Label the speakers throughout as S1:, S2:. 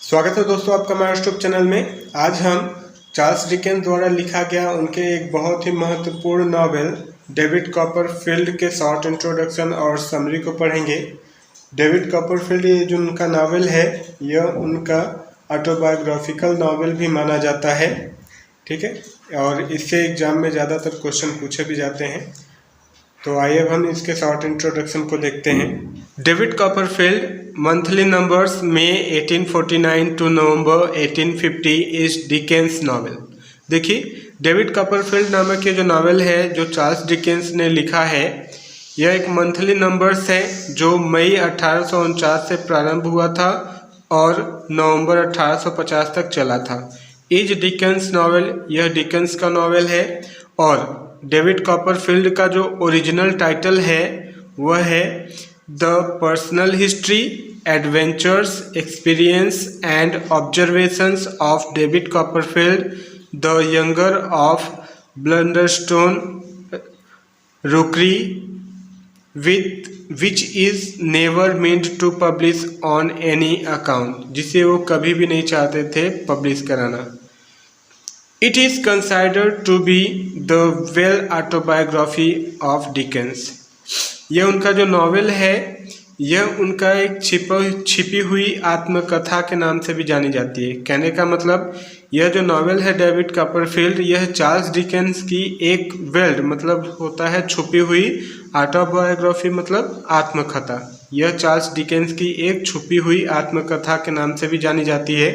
S1: स्वागत है दोस्तों आपका हमारे यूट्यूब चैनल में। आज हम चार्ल्स डिकेंस द्वारा लिखा गया उनके एक बहुत ही महत्वपूर्ण नॉवेल डेविड कॉपरफील्ड के शॉर्ट इंट्रोडक्शन और समरी को पढ़ेंगे। डेविड कॉपरफील्ड ये जो उनका नॉवेल है यह उनका ऑटोबायोग्राफिकल नॉवेल भी माना जाता है, ठीक है, और इससे एग्जाम में ज़्यादातर क्वेश्चन पूछे भी जाते हैं। तो आइए अब हम इसके शॉर्ट इंट्रोडक्शन को देखते हैं। David Copperfield monthly numbers May 1849 to November 1850 is Dickens novel. देखिए, डेविड कॉपरफील्ड नामक ये जो नॉवेल है जो चार्ल्स डिकेंस ने लिखा है, यह एक मंथली नंबर्स है जो मई 1849 से प्रारंभ हुआ था और नवंबर 1850 तक चला था। इज डिकेंस नॉवेल, यह डिकेंस का नॉवेल है और डेविड कॉपरफील्ड का जो ओरिजिनल टाइटल है वह है the personal history, adventures, experience and observations of David Copperfield the younger of Blunderstone Rookery which is never meant to publish on any account, जिसे वो कभी भी नहीं चाहते थे पब्लिश कराना। It is considered to be the well autobiography of Dickens। यह उनका जो नॉवेल है यह उनका एक छिपी हुई आत्मकथा के नाम से भी जानी जाती है। कहने का मतलब यह जो नॉवेल है डेविड कॉपरफील्ड, यह चार्ल्स डिकेंस की एक वेल्ड मतलब होता है छुपी हुई, ऑटोबायोग्राफी मतलब आत्मकथा। यह चार्ल्स डिकेंस की एक छुपी हुई आत्मकथा के नाम से भी जानी जाती है।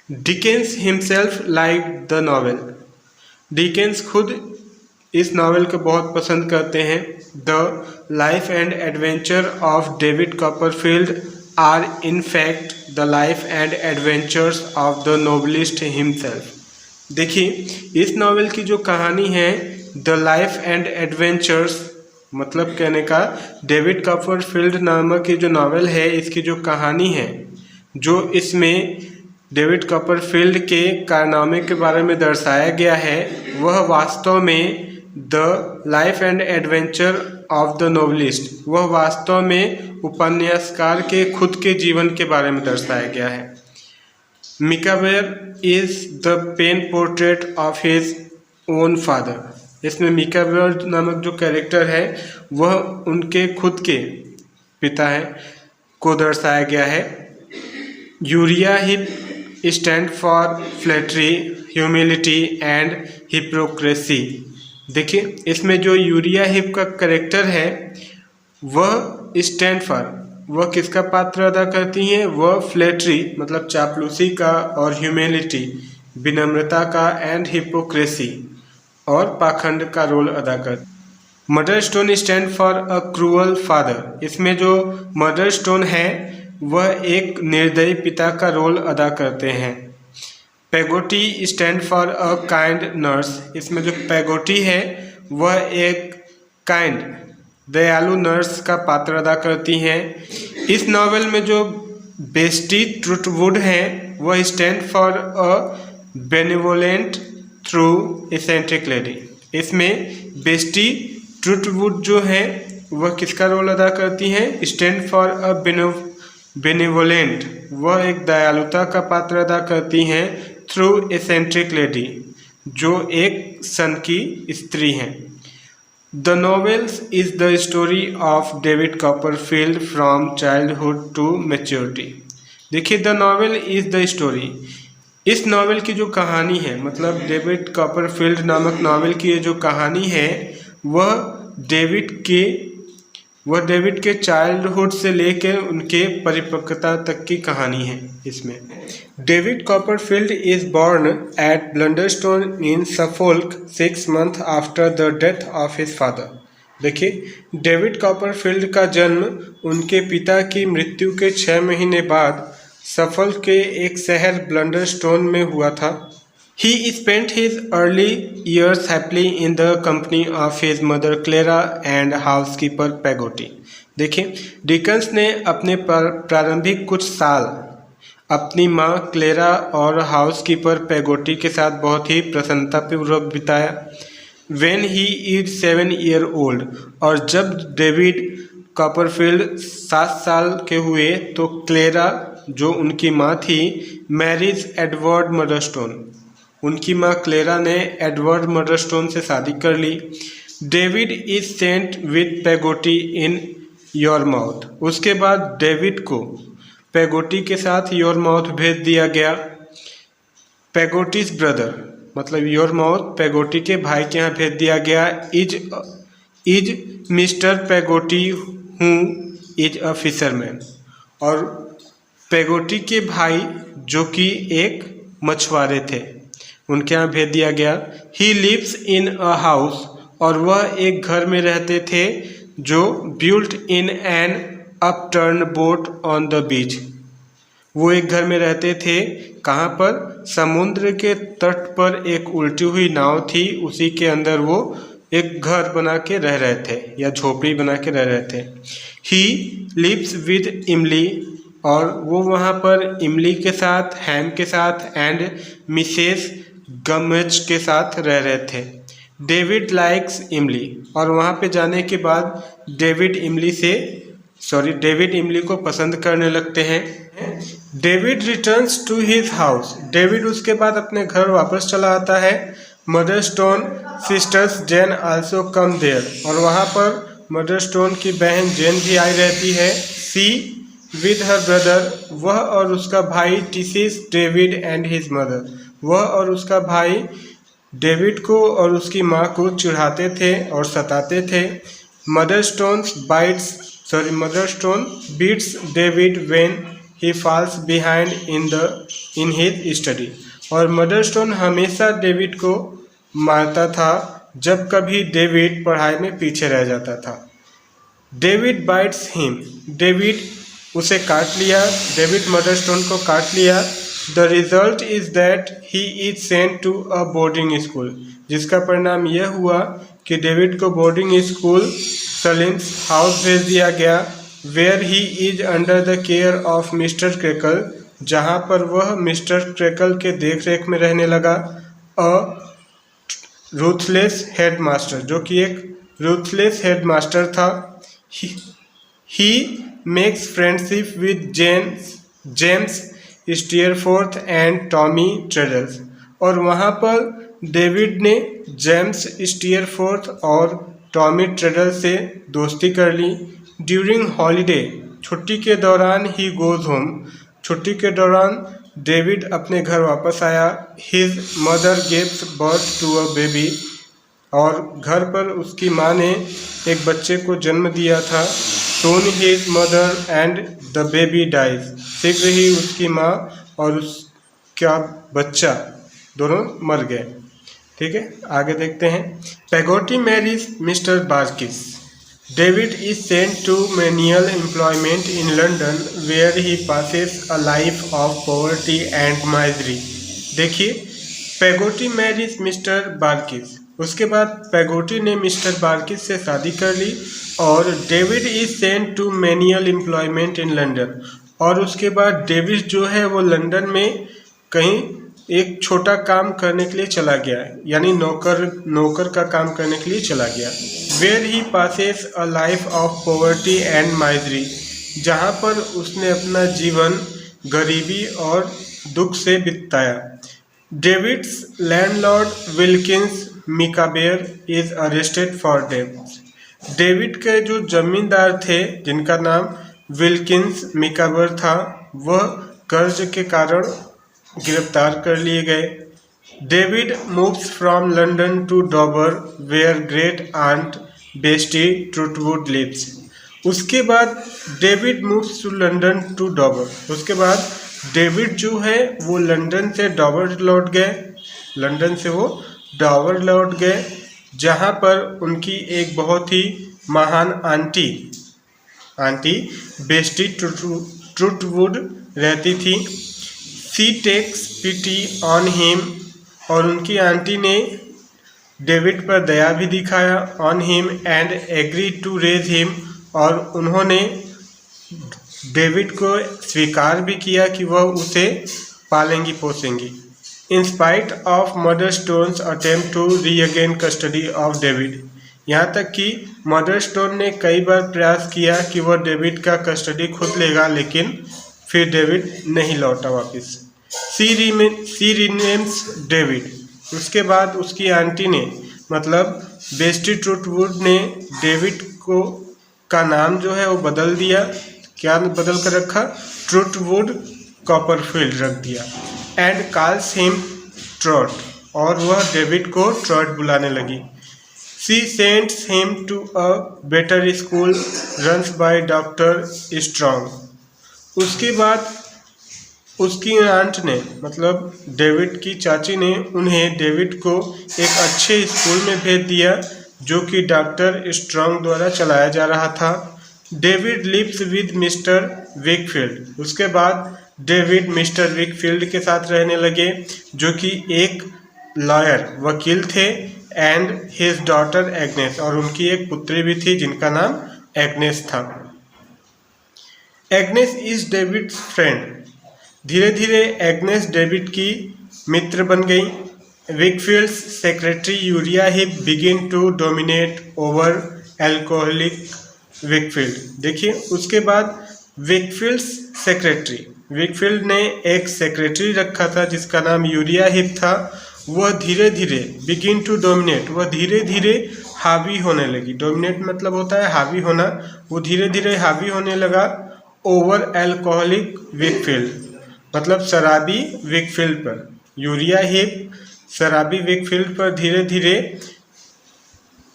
S1: Dickens himself like the novel. Dickens खुद इस नॉवेल को बहुत पसंद करते हैं। The life and adventure of David Copperfield are in fact the life and adventures of the novelist himself. देखिए, इस नॉवेल की जो कहानी है द लाइफ एंड एडवेंचर्स मतलब कहने का डेविड कॉपरफील्ड नामक ये जो नॉवेल है इसकी जो कहानी है, जो इसमें डेविड कॉपरफील्ड के कारनामे के बारे में दर्शाया गया है, वह वास्तव में the life and adventure of the novelist, वह वास्तव में उपन्यासकार के खुद के जीवन के बारे में दर्शाया गया है। Micawber is the pen portrait of his own father. इसमें मिकाबेर नामक जो कैरेक्टर है वह उनके खुद के पिता है को दर्शाया गया है। Urea hip stand for flattery, humility and hypocrisy. देखिए, इसमें जो यूरिया हिप का करेक्टर है वह स्टैंड फॉर, वह किसका पात्र अदा करती हैं? वह फ्लैटरी मतलब चापलूसी का, और ह्यूमिलिटी विनम्रता का, एंड हिपोक्रेसी और पाखंड का रोल अदा करती। Mother stone stand for a cruel father. इसमें जो मदर स्टोन है वह एक निर्दयी पिता का रोल अदा करते हैं। Peggotty stand for a kind nurse. इसमें जो पेगोटी है वह एक काइंड दयालु नर्स का पात्र अदा करती हैं। इस नॉवेल में जो बेस्टी ट्रुटवुड हैं वह stand for a benevolent through eccentric lady. इसमें बेस्टी ट्रुटवुड जो है वह किसका रोल अदा करती हैं? स्टैंड फॉर अ बेनिवोलेंट, वह एक दयालुता का पात्र अदा करती हैं। थ्रू एसेंट्रिक लेडी, जो एक सन की स्त्री हैं। The novels is the story of David Copperfield from childhood to maturity. देखिए, the novel is the story, इस नॉवेल की जो कहानी है मतलब डेविड कॉपरफील्ड नामक नॉवेल की ये जो कहानी है वह डेविड के चाइल्डहुड से लेकर उनके परिपक्वता तक की कहानी है। इसमें David Copperfield is born at Blunderstone in Suffolk 6 months after the death of his father. देखिए, डेविड कॉपरफील्ड का जन्म उनके पिता की मृत्यु के 6 महीने बाद सफोल्क के एक शहर ब्लंडरस्टोन में हुआ था। He spent his early years happily in the company of his mother Clara and housekeeper Peggotty। देखिए, डिकेंस ने अपने प्रारंभिक कुछ साल अपनी माँ क्लेरा और हाउसकीपर पेगोटी के साथ बहुत ही प्रसन्नतापूर्वक बिताया। When he is 7 years old, और जब डेविड कॉपरफील्ड 7 साल के हुए तो क्लेरा जो उनकी माँ थी, मैरिज एडवर्ड मदरस्टोन। उनकी माँ क्लेरा ने एडवर्ड मदरस्टोन से शादी कर ली। डेविड इज सेंट विथ पेगोटी इन यॉरमाउथ। उसके बाद डेविड को पेगोटी के साथ यॉरमाउथ भेज दिया गया। पेगोटीज ब्रदर मतलब यॉरमाउथ पेगोटी के भाई के यहाँ भेज दिया गया। इज मिस्टर पेगोटी हूँ इज अ फिशरमैन। और पेगोटी के भाई जो कि एक मछुआरे थे, उनके यहाँ भेज दिया गया। He lives in a house, और वह एक घर में रहते थे जो built in an upturn boat on the beach. वो एक घर में रहते थे, कहाँ पर? समुद्र के तट पर एक उल्टी हुई नाव थी, उसी के अंदर वो एक घर बना के रह रहे थे या झोपड़ी बना के रह रहे थे। ही लिव्स विद इमली, और वो वहाँ पर इमली के साथ, हैम के साथ एंड मिसेस गमेज के साथ रह रहे थे। डेविड लाइक्स इमली, और वहाँ पे जाने के बाद डेविड इमली को पसंद करने लगते हैं। David returns to his house. David उसके बाद अपने घर वापस चला आता है। Murdstone sisters Jane also come there, और वहाँ पर मदरस्टोन की बहन जेन भी आई रहती है। सी विद हर ब्रदर, वह और उसका भाई टीसीस डेविड एंड हिज मदर। वह और उसका भाई डेविड को और उसकी माँ को चिढ़ाते थे और सताते थे। Murdstone beats David when he falls behind in his study, और मदरस्टोन हमेशा डेविड को मारता था जब कभी डेविड पढ़ाई में पीछे रह जाता था। डेविड बाइट्स हिम, डेविड उसे काट लिया, डेविड मदरस्टोन को काट लिया। The result is that he is sent to a boarding school, जिसका परिणाम यह हुआ कि डेविड को बोर्डिंग स्कूल सलिम्स हाउस भेज दिया गया। Where he is under the care of Mr Creakle, जहाँ पर वह मिस्टर क्रेकल के देख रेख में रहने लगा। अ रूथलेस हेडमास्टर, जो कि एक रूथलेस हेडमास्टर था। He makes friendship with James Steerforth and Tommy Traddles, और वहाँ पर डेविड ने जेम्स स्टीयरफोर्थ और टॉमी ट्रेडल से दोस्ती कर ली। ड्यूरिंग हॉलीडे, छुट्टी के दौरान ही गोज होम, छुट्टी के दौरान डेविड अपने घर वापस आया। His mother gives birth to a baby, और घर पर उसकी माँ ने एक बच्चे को जन्म दिया था। Soon his mother and the baby dies, शीघ्र ही उसकी माँ और उसका बच्चा दोनों मर गए। ठीक है, आगे देखते हैं। Peggotty marries Mr Barkis. David is sent to manual employment in London where he passes a life of poverty and misery. देखिए, पेगोटी मैरीज मिस्टर बार्किस, उसके बाद पेगोटी ने मिस्टर बार्किस से शादी कर ली, और David is sent to manual employment in London, और उसके बाद डेविड जो है वो लंदन में कहीं एक छोटा काम करने के लिए चला गया, यानी नौकर का काम करने के लिए चला गया। Where he passes a life of poverty and misery, जहाँ पर उसने अपना जीवन गरीबी और दुख से बिताया। David's landlord Wilkins Micawber is arrested for डेब्ट। डेविड के जो जमींदार थे, जिनका नाम विल्किंस मिकाबेर था, वह कर्ज के कारण गिरफ्तार कर लिए गए। David moves from London to Dover where great aunt बेस्टी ट्रूटवुड लिव्स। उसके बाद David moves to London to Dover, उसके बाद डेविड जो है वो लंदन से डॉबर लौट गए, जहाँ पर उनकी एक बहुत ही महान आंटी बेस्टी ट्रूटवुड रहती थी। She takes pity on him, और उनकी आंटी ने डेविड पर दया भी दिखाया। On him and agree to raise him, और उन्होंने डेविड को स्वीकार भी किया कि वह उसे पालेंगी पोसेंगी। In spite of Murdstone's attempt to regain custody of David, यहाँ तक कि मदरस्टोन ने कई बार प्रयास किया कि वह डेविड का कस्टडी खुद लेगा, लेकिन फिर डेविड नहीं लौटा वापस। सी रीनेम्स डेविड। उसके बाद उसकी आंटी ने मतलब बेस्टी ट्रुटवुड ने डेविड को का नाम जो है वो बदल दिया। क्या बदल कर रखा? ट्रुटवुड कॉपरफील्ड रख दिया। एंड कॉल्स हिम ट्रॉट, और वह डेविड को ट्रॉट बुलाने लगी। She sends him to a better school runs by doctor Strong. उसके बाद उसकी आंट ने मतलब डेविड की चाची ने उन्हें डेविड को एक अच्छे स्कूल में भेज दिया जो कि डॉक्टर स्ट्रॉन्ग द्वारा चलाया जा रहा था। David lives with Mr Wickfield. उसके बाद डेविड मिस्टर विकफील्ड के साथ रहने लगे जो कि एक लॉयर वकील थे। एंड हिज डॉटर एग्नेस, और उनकी एक पुत्री भी थी जिनका नाम एग्नेस था। Agnes is David's friend. धीरे धीरे एग्नेस डेविड की मित्र बन गई। Wickfield's secretary Uriah Heep begin to dominate over alcoholic Wickfield. देखिए उसके बाद विकफील्ड्स सेक्रेटरी, विकफील्ड ने एक सेक्रेटरी रखा था जिसका नाम यूरिया हिप था। वह धीरे धीरे बिगिन टू डोमिनेट, वह धीरे धीरे हावी होने लगी। डोमिनेट मतलब होता है हावी होना। वो धीरे धीरे हावी होने लगा ओवर एल्कोहलिक विकफील्ड, मतलब शराबी विकफील्ड पर। यूरिया हिप शराबी विकफील्ड पर धीरे धीरे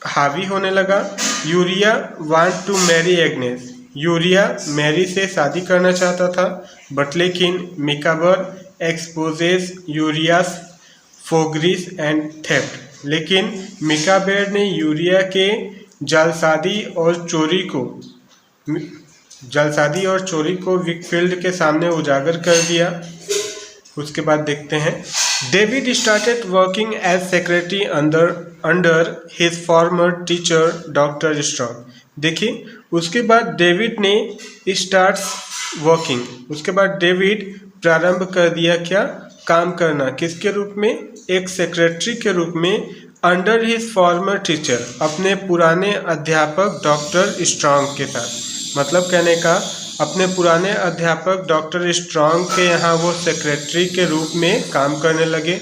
S1: हावी होने लगा। Uriah want to marry Agnes. Uriah मैरी से शादी करना चाहता था, बट लेकिन Micawber exposes Uriah's forgeries and theft. लेकिन मिकाबेर ने यूरिया के जालसादी और चोरी को विकफील्ड के सामने उजागर कर दिया। उसके बाद देखते हैं David started working as secretary under his former teacher doctor Strong. देखिए उसके बाद डेविड ने स्टार्ट्स वर्किंग, उसके बाद डेविड प्रारंभ कर दिया क्या? काम करना। किसके रूप में? एक सेक्रेटरी के रूप में। अंडर हिज फॉर्मर टीचर, अपने पुराने अध्यापक डॉक्टर स्ट्रॉन्ग के साथ। मतलब कहने का अपने पुराने अध्यापक डॉक्टर स्ट्रॉन्ग के यहाँ वो सेक्रेटरी के रूप में काम करने लगे।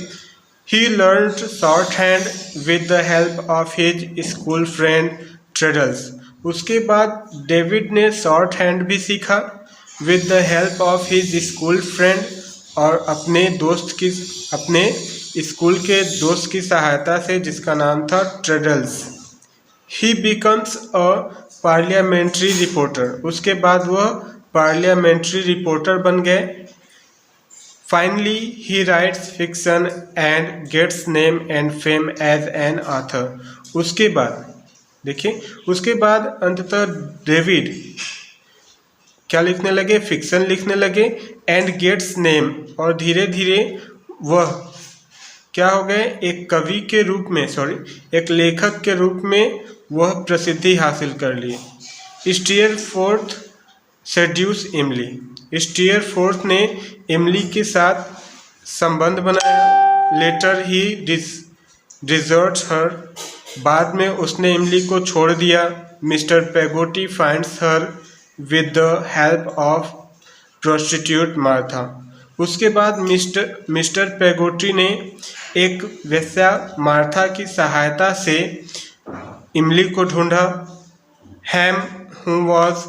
S1: He learned shorthand with the help of his school friend Traddles. उसके बाद डेविड ने शॉर्ट हैंड भी सीखा with the help of his school friend, और अपने स्कूल के दोस्त की सहायता से जिसका नाम था Traddles. He becomes a parliamentary reporter. उसके बाद वह पार्लियामेंट्री रिपोर्टर बन गए। Finally he writes fiction and gets name and fame as an author. उसके बाद देखिए उसके बाद अंततः डेविड क्या लिखने लगे? फिक्शन लिखने लगे। एंड गेट्स नेम, और धीरे धीरे वह क्या हो गए? एक कवि के रूप में, एक लेखक के रूप में वह प्रसिद्धि हासिल कर लिए। स्टीयरफोर्थ सेड्यूस इमली। स्टीयरफोर्थ ने इमली के साथ संबंध बनाया। Later he deserts her. बाद में उसने इमली को छोड़ दिया। Mr Peggotty finds her with the help of prostitute Martha. उसके बाद मिस्टर पेगोटी ने एक वेश्या मार्था की सहायता से इमली को ढूंढा। हैम हु वॉज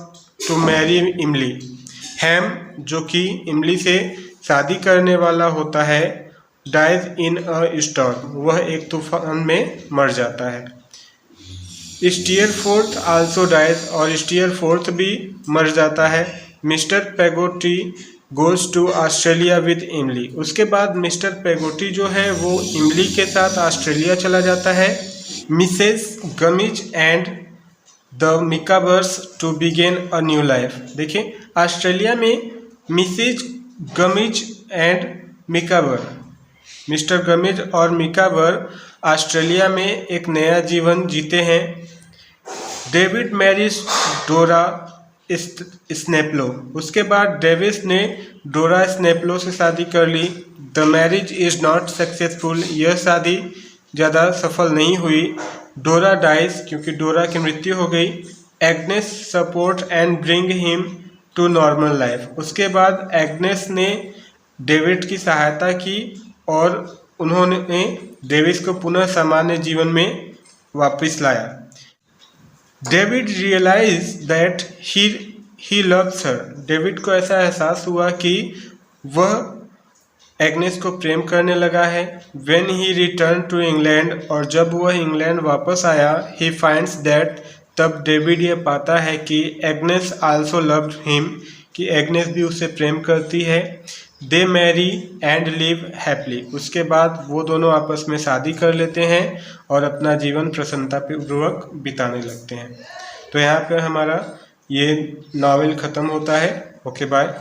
S1: टू मैरी इमली। हैम जो कि इमली से शादी करने वाला होता है, डाइज इन अ स्टॉर्म, वह एक तूफान में मर जाता है। स्टीयरफोर्थ आल्सो डाइज, और स्टीयरफोर्थ भी मर जाता है। Mr Peggotty goes to Australia with Emily. उसके बाद मिस्टर पेगोटी जो है वो इमली के साथ ऑस्ट्रेलिया चला जाता है। Mrs Gummidge and the Micawbers to begin a new life. देखिए ऑस्ट्रेलिया में Mrs Gummidge and Micawber, Mr Gummidge और मिकाबर ऑस्ट्रेलिया में एक नया जीवन जीते हैं। डेविड मैरिज डोरा स्नेपलो। उसके बाद डेविस ने डोरा स्नेपलो से शादी कर ली। The marriage is not successful. यह शादी ज़्यादा सफल नहीं हुई। डोरा डाइज, क्योंकि डोरा की मृत्यु हो गई। Agnes support and bring him to normal life. उसके बाद एग्नेस ने डेविड की सहायता की और उन्होंने डेविड को पुनः सामान्य जीवन में वापस लाया। David realize that he loves her. David को ऐसा एहसास हुआ कि वह एग्नेस को प्रेम करने लगा है। When he returned to England, और जब वह इंग्लैंड वापस आया, he finds that, तब डेविड ये पाता है कि एग्नेस also loved him, कि एग्नेस भी उसे प्रेम करती है। They marry and live happily, उसके बाद वो दोनों आपस में शादी कर लेते हैं और अपना जीवन प्रसन्नतापूर्वक बिताने लगते हैं। तो यहाँ पर हमारा ये नॉवेल ख़त्म होता है। Okay bye.